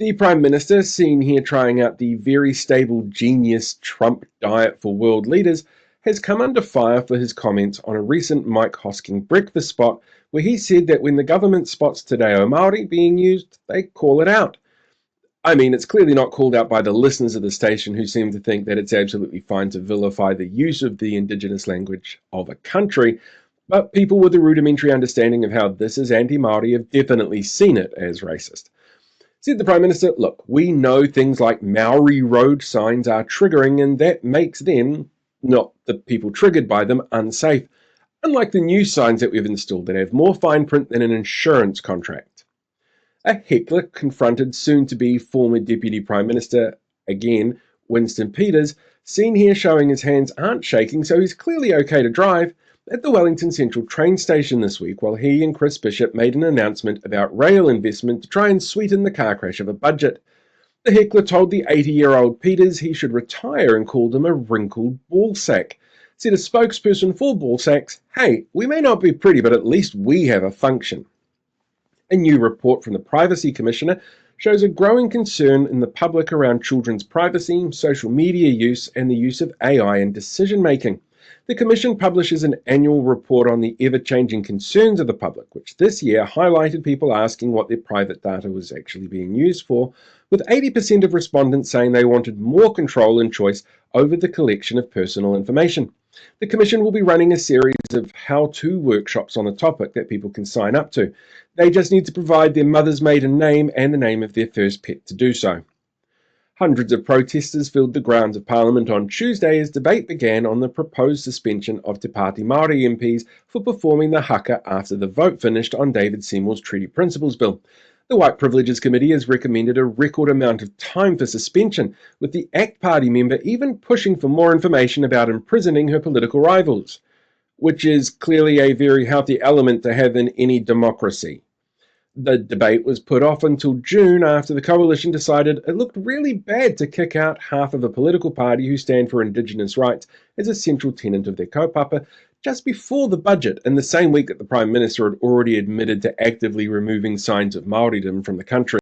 The Prime Minister, seen here trying out the very stable genius Trump diet for world leaders, has come under fire for his comments on a recent Mike Hosking breakfast spot where he said that when the government spots Te Reo Māori being used, they call it out. I mean, it's clearly not called out by the listeners of the station who seem to think that it's absolutely fine to vilify the use of the Indigenous language of a country, but people with a rudimentary understanding of how this is anti-Māori have definitely seen it as racist. Said the Prime Minister, look, we know things like Maori road signs are triggering and that makes them, not the people triggered by them, unsafe, unlike the new signs that we've installed that have more fine print than an insurance contract. A heckler confronted soon-to-be former Deputy Prime Minister, again, Winston Peters, seen here showing his hands aren't shaking so he's clearly okay to drive, at the Wellington Central train station this week while he and Chris Bishop made an announcement about rail investment to try and sweeten the car crash of a budget. The heckler told the 80-year-old Peters he should retire and called him a wrinkled ballsack. Said a spokesperson for ballsacks, hey, we may not be pretty, but at least we have a function. A new report from the Privacy Commissioner shows a growing concern in the public around children's privacy, social media use, and the use of AI in decision-making. The Commission publishes an annual report on the ever-changing concerns of the public, which this year highlighted people asking what their private data was actually being used for, with 80% of respondents saying they wanted more control and choice over the collection of personal information. The Commission will be running a series of how-to workshops on the topic that people can sign up to. They just need to provide their mother's maiden name and the name of their first pet to do so. Hundreds of protesters filled the grounds of Parliament on Tuesday as debate began on the proposed suspension of Te Pāti Māori MPs for performing the haka after the vote finished on David Seymour's Treaty Principles Bill. The White Privileges Committee has recommended a record amount of time for suspension, with the ACT Party member even pushing for more information about imprisoning her political rivals, which is clearly a very healthy element to have in any democracy. The debate was put off until June after the coalition decided it looked really bad to kick out half of a political party who stand for Indigenous rights as a central tenet of their kaupapa just before the budget, in the same week that the Prime Minister had already admitted to actively removing signs of Māoridom from the country.